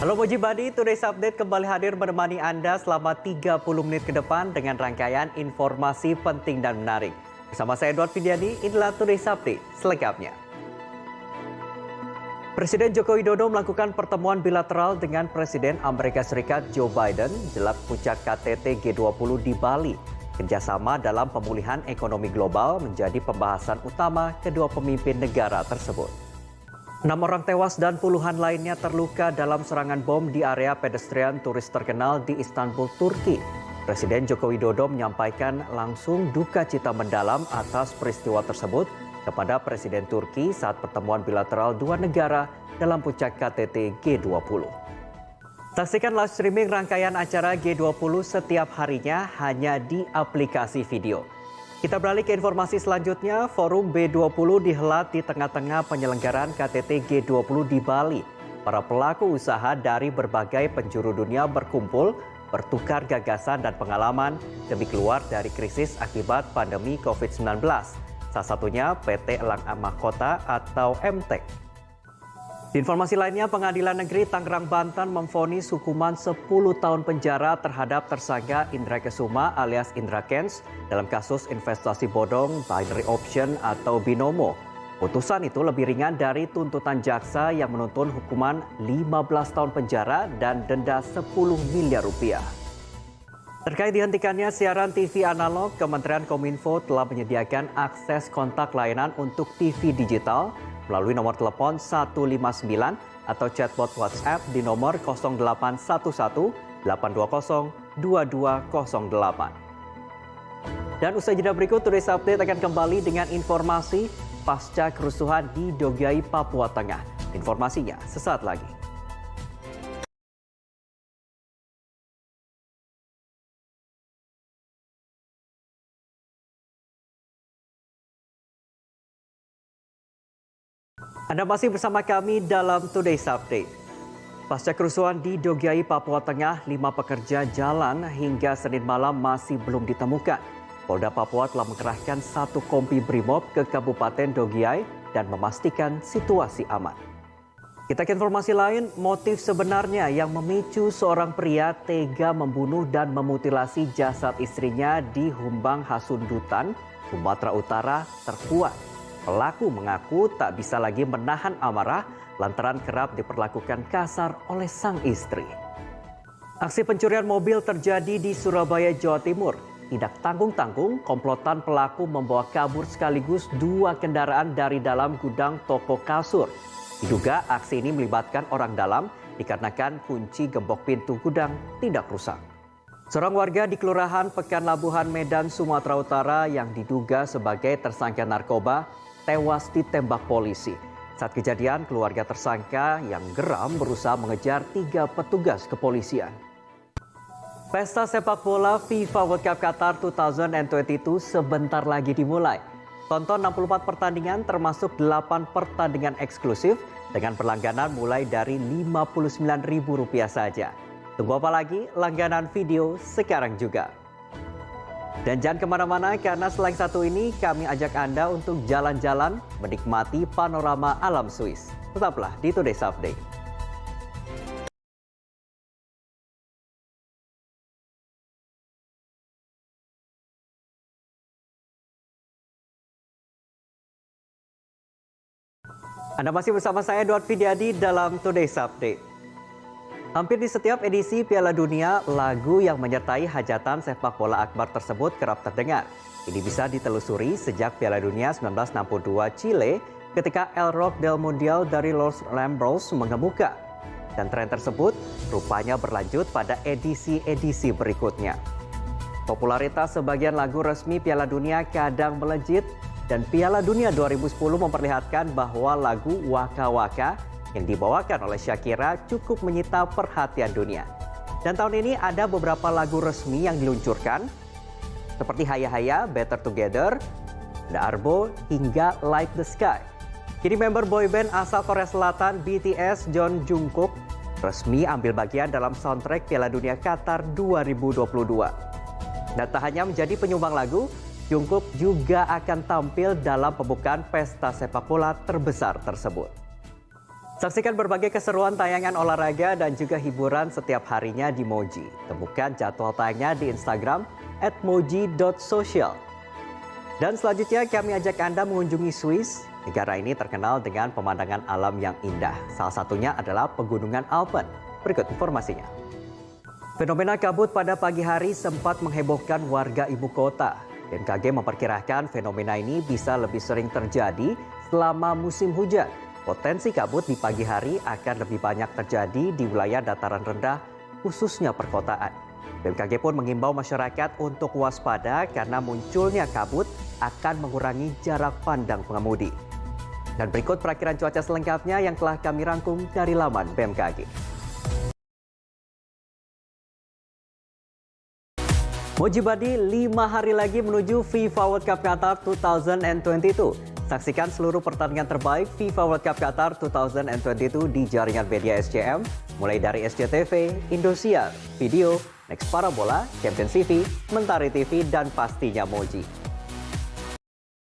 Halo Mojibadi, Today's Update kembali hadir menemani Anda selama 30 menit ke depan dengan rangkaian informasi penting dan menarik. Bersama saya Edward Fidiani, inilah Today's Update selengkapnya. Presiden Joko Widodo melakukan pertemuan bilateral dengan Presiden Amerika Serikat Joe Biden jelang puncak KTT G20 di Bali. Kerjasama dalam pemulihan ekonomi global menjadi pembahasan utama kedua pemimpin negara tersebut. 6 orang tewas dan puluhan lainnya terluka dalam serangan bom di area pedestrian turis terkenal di Istanbul, Turki. Presiden Joko Widodo menyampaikan langsung duka cita mendalam atas peristiwa tersebut kepada Presiden Turki saat pertemuan bilateral dua negara dalam puncak KTT G20. Saksikan live streaming rangkaian acara G20 setiap harinya hanya di aplikasi video. Kita beralih ke informasi selanjutnya, Forum B20 dihelat di tengah-tengah penyelenggaraan KTT G20 di Bali. Para pelaku usaha dari berbagai penjuru dunia berkumpul, bertukar gagasan dan pengalaman demi keluar dari krisis akibat pandemi COVID-19. Salah satunya PT Elang Mahkota atau MTEK. Di informasi lainnya, Pengadilan Negeri Tangerang, Banten memvonis hukuman 10 tahun penjara terhadap tersangka Indra Kesuma alias Indra Kents dalam kasus investasi bodong binary option atau binomo. Putusan itu lebih ringan dari tuntutan jaksa yang menuntut hukuman 15 tahun penjara dan denda 10 miliar rupiah. Terkait dihentikannya siaran TV analog, Kementerian Kominfo telah menyediakan akses kontak layanan untuk TV digital melalui nomor telepon 159 atau chatbot WhatsApp di nomor 0811 820 2208. Dan usai jeda berikut, Today's Update akan kembali dengan informasi pasca kerusuhan di Dogiai, Papua Tengah. Informasinya sesaat lagi. Anda masih bersama kami dalam Today's Update. Pasca kerusuhan di Dogiai, Papua Tengah, 5 pekerja jalan hingga Senin malam masih belum ditemukan. Polda Papua telah mengerahkan 1 kompi Brimob ke Kabupaten Dogiai dan memastikan situasi aman. Kita ke informasi lain, motif sebenarnya yang memicu seorang pria tega membunuh dan memutilasi jasad istrinya di Humbang Hasundutan, Sumatera Utara terkuat. Pelaku mengaku tak bisa lagi menahan amarah lantaran kerap diperlakukan kasar oleh sang istri. Aksi pencurian mobil terjadi di Surabaya, Jawa Timur. Tidak tanggung-tanggung, komplotan pelaku membawa kabur sekaligus 2 kendaraan dari dalam gudang toko kasur. Diduga aksi ini melibatkan orang dalam dikarenakan kunci gembok pintu gudang tidak rusak. Seorang warga di Kelurahan Pekan Labuhan, Medan, Sumatera Utara yang diduga sebagai tersangka narkoba tewas ditembak polisi. Saat kejadian, keluarga tersangka yang geram berusaha mengejar 3 petugas kepolisian. Pesta sepak bola FIFA World Cup Qatar 2022 sebentar lagi dimulai. Tonton 64 pertandingan termasuk 8 pertandingan eksklusif dengan berlangganan mulai dari Rp59.000 saja. Tunggu apa lagi? Langganan video sekarang juga. Dan jangan kemana-mana karena selain satu ini kami ajak Anda untuk jalan-jalan menikmati panorama alam Swiss. Tetaplah di Today's Update. Anda masih bersama saya Edward Fidiani dalam Today's Update. Hampir di setiap edisi Piala Dunia, lagu yang menyertai hajatan sepak bola akbar tersebut kerap terdengar. Ini bisa ditelusuri sejak Piala Dunia 1962 Chile ketika El Rock del Mundial dari Los Lambros mengemuka. Dan tren tersebut rupanya berlanjut pada edisi-edisi berikutnya. Popularitas sebagian lagu resmi Piala Dunia kadang melejit dan Piala Dunia 2010 memperlihatkan bahwa lagu Waka Waka yang dibawakan oleh Shakira cukup menyita perhatian dunia. Dan tahun ini ada beberapa lagu resmi yang diluncurkan seperti Haya Haya, Better Together, Da Arbo, hingga Like the Sky. Kini member boyband asal Korea Selatan BTS John Jungkook resmi ambil bagian dalam soundtrack Piala Dunia Qatar 2022. Dan tak hanya menjadi penyumbang lagu, Jungkook juga akan tampil dalam pembukaan pesta sepak bola terbesar tersebut. Saksikan berbagai keseruan tayangan olahraga dan juga hiburan setiap harinya di Moji. Temukan jadwal tayangnya di Instagram @moji.social. Dan selanjutnya kami ajak Anda mengunjungi Swiss. Negara ini terkenal dengan pemandangan alam yang indah. Salah satunya adalah Pegunungan Alpen. Berikut informasinya. Fenomena kabut pada pagi hari sempat menghebohkan warga ibu kota. BMKG memperkirakan fenomena ini bisa lebih sering terjadi selama musim hujan. Potensi kabut di pagi hari akan lebih banyak terjadi di wilayah dataran rendah, khususnya perkotaan. BMKG pun mengimbau masyarakat untuk waspada karena munculnya kabut akan mengurangi jarak pandang pengemudi. Dan berikut perakiran cuaca selengkapnya yang telah kami rangkum dari laman BMKG. Mojibadi 5 hari lagi menuju FIFA World Cup Qatar 2022. Saksikan seluruh pertandingan terbaik FIFA World Cup Qatar 2022 di jaringan media SCM, mulai dari SCTV, Indosiar, Video, Next Parabola, Champions TV, Mentari TV, dan pastinya Moji.